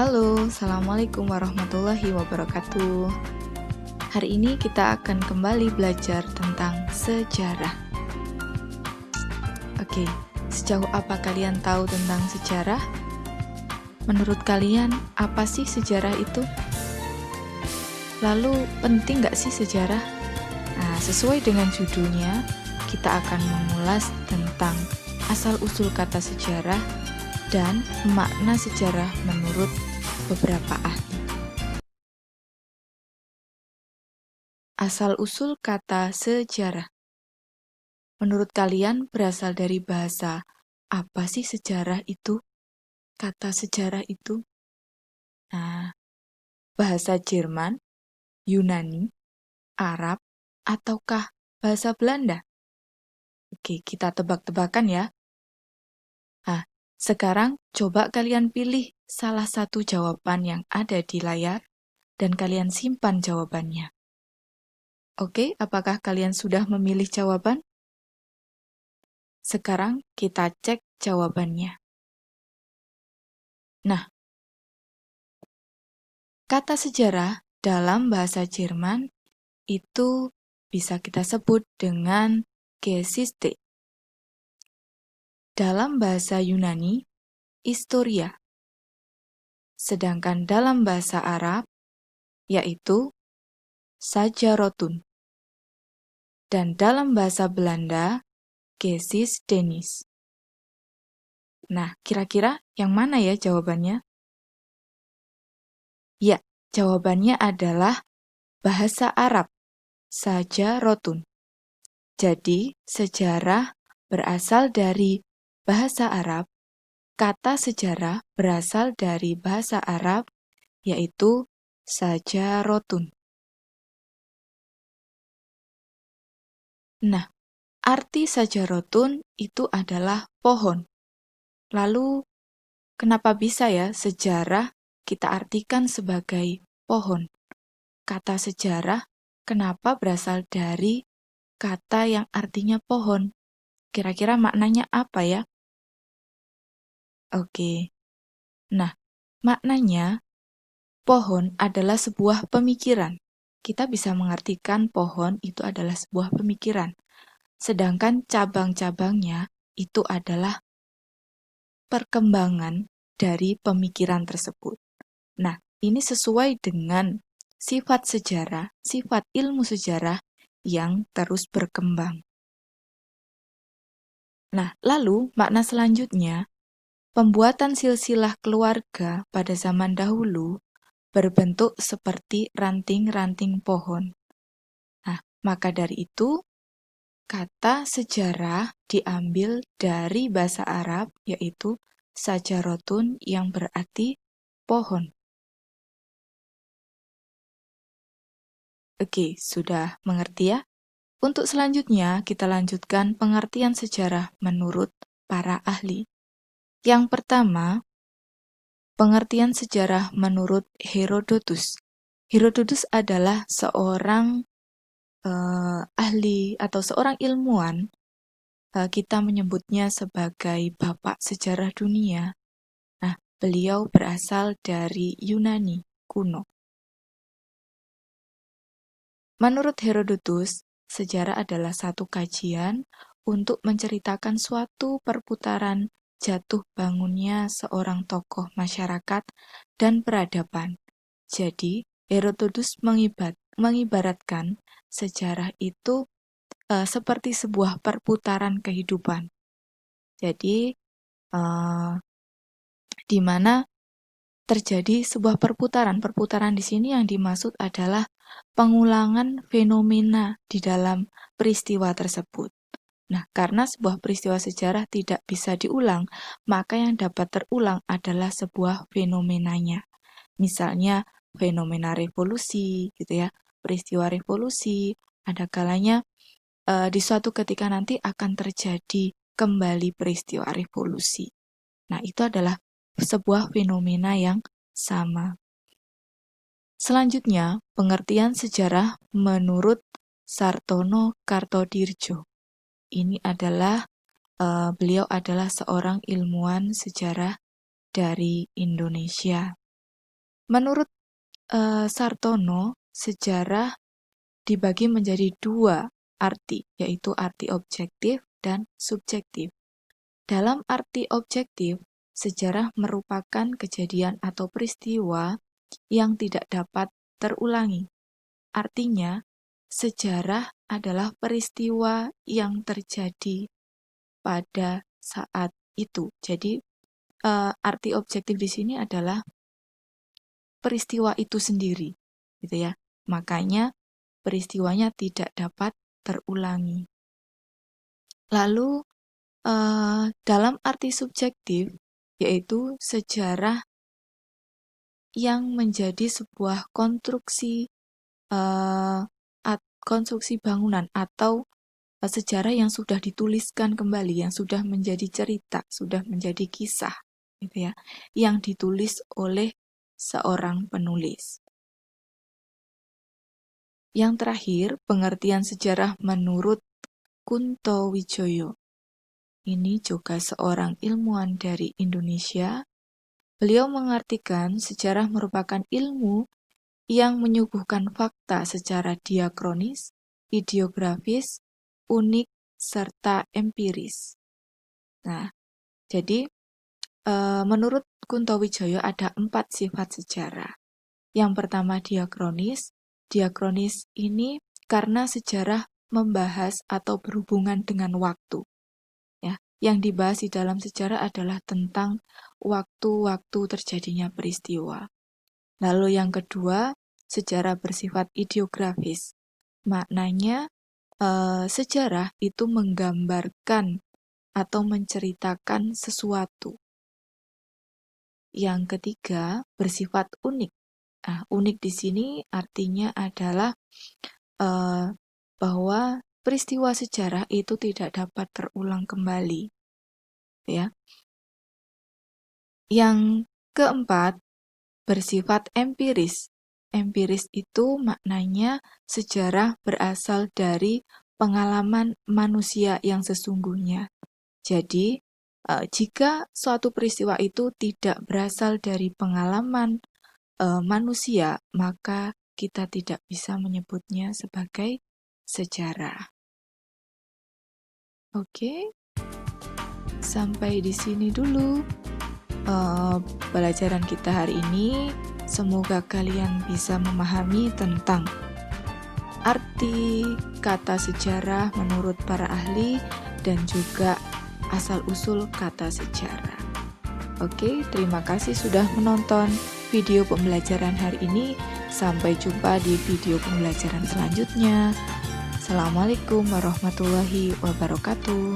Halo, Assalamualaikum warahmatullahi wabarakatuh. Hari ini kita akan kembali belajar tentang sejarah. Oke, sejauh apa kalian tahu tentang sejarah? Menurut kalian, apa sih sejarah itu? Lalu, penting nggak sih sejarah? Nah, sesuai dengan judulnya, kita akan mengulas tentang asal-usul kata sejarah dan makna sejarah menurut beberapa ahli. Asal-usul kata sejarah. Menurut kalian berasal dari bahasa apa sih sejarah itu? Kata sejarah itu? Nah, bahasa Jerman, Yunani, Arab, ataukah bahasa Belanda? Oke, kita tebak-tebakan ya. Nah, sekarang coba kalian pilih salah satu jawaban yang ada di layar dan kalian simpan jawabannya. Oke, apakah kalian sudah memilih jawaban? Sekarang kita cek jawabannya. Nah, kata sejarah dalam bahasa Jerman itu bisa kita sebut dengan Geschichte. Dalam bahasa Yunani, Historia. Sedangkan dalam bahasa Arab, yaitu Sajarotun. Dan dalam bahasa Belanda, Geschiedenis. Nah, kira-kira yang mana ya jawabannya? Ya, jawabannya adalah bahasa Arab, Sajarotun. Jadi, sejarah berasal dari bahasa Arab. Kata sejarah berasal dari bahasa Arab, yaitu sajarotun. Nah, arti sajarotun itu adalah pohon. Lalu, kenapa bisa ya sejarah kita artikan sebagai pohon? Kata sejarah kenapa berasal dari kata yang artinya pohon? Kira-kira maknanya apa ya? Oke. Nah, maknanya pohon adalah sebuah pemikiran. Kita bisa mengartikan pohon itu adalah sebuah pemikiran. Sedangkan cabang-cabangnya itu adalah perkembangan dari pemikiran tersebut. Nah, ini sesuai dengan sifat sejarah, sifat ilmu sejarah yang terus berkembang. Nah, lalu makna selanjutnya, pembuatan silsilah keluarga pada zaman dahulu berbentuk seperti ranting-ranting pohon. Nah, maka dari itu, kata sejarah diambil dari bahasa Arab, yaitu sajarotun yang berarti pohon. Oke, sudah mengerti ya? Untuk selanjutnya, kita lanjutkan pengertian sejarah menurut para ahli. Yang pertama, pengertian sejarah menurut Herodotus. Herodotus adalah seorang ahli atau seorang ilmuwan, kita menyebutnya sebagai bapak sejarah dunia. Nah, beliau berasal dari Yunani kuno. Menurut Herodotus, sejarah adalah satu kajian untuk menceritakan suatu perputaran jatuh bangunnya seorang tokoh masyarakat dan peradaban. Jadi, Herodotus mengibaratkan sejarah itu seperti sebuah perputaran kehidupan. Jadi, di mana terjadi sebuah perputaran. Perputaran di sini yang dimaksud adalah pengulangan fenomena di dalam peristiwa tersebut. Nah, karena sebuah peristiwa sejarah tidak bisa diulang, maka yang dapat terulang adalah sebuah fenomenanya. Misalnya, fenomena revolusi, gitu ya. Peristiwa revolusi, ada kalanya di suatu ketika nanti akan terjadi kembali peristiwa revolusi. Nah, itu adalah sebuah fenomena yang sama. Selanjutnya, pengertian sejarah menurut Sartono Kartodirjo. Ini adalah beliau adalah seorang ilmuwan sejarah dari Indonesia. Menurut Sartono, sejarah dibagi menjadi dua arti, yaitu arti objektif dan subjektif. Dalam arti objektif, sejarah merupakan kejadian atau peristiwa yang tidak dapat terulangi. Artinya, sejarah adalah peristiwa yang terjadi pada saat itu. Jadi, arti objektif di sini adalah peristiwa itu sendiri, gitu ya. Makanya peristiwanya tidak dapat terulangi. Lalu, dalam arti subjektif, yaitu sejarah yang menjadi sebuah konstruksi bangunan atau sejarah yang sudah dituliskan kembali, yang sudah menjadi cerita, sudah menjadi kisah, gitu ya, yang ditulis oleh seorang penulis. Yang terakhir, pengertian sejarah menurut Kunto Wijoyo. Ini juga seorang ilmuwan dari Indonesia. Beliau mengartikan sejarah merupakan ilmu yang menyuguhkan fakta secara diakronis, ideografis, unik, serta empiris. Nah, jadi menurut Kunto Wijoyo ada 4 sifat sejarah. Yang pertama diakronis. Diakronis ini karena sejarah membahas atau berhubungan dengan waktu. Ya, yang dibahas di dalam sejarah adalah tentang waktu-waktu terjadinya peristiwa. Lalu yang kedua, sejarah bersifat ideografis. Maknanya sejarah itu menggambarkan atau menceritakan sesuatu. Yang ketiga, bersifat unik. Nah, unik di sini artinya adalah bahwa peristiwa sejarah itu tidak dapat terulang kembali. Ya. Yang keempat, bersifat empiris. Empiris itu maknanya sejarah berasal dari pengalaman manusia yang sesungguhnya. Jadi, jika suatu peristiwa itu tidak berasal dari pengalaman manusia, maka kita tidak bisa menyebutnya sebagai sejarah. Oke, sampai di sini dulu pelajaran kita hari ini. Semoga kalian bisa memahami tentang arti kata sejarah menurut para ahli dan juga asal-usul kata sejarah. Oke, terima kasih sudah menonton video pembelajaran hari ini. Sampai jumpa di video pembelajaran selanjutnya. Assalamualaikum warahmatullahi wabarakatuh.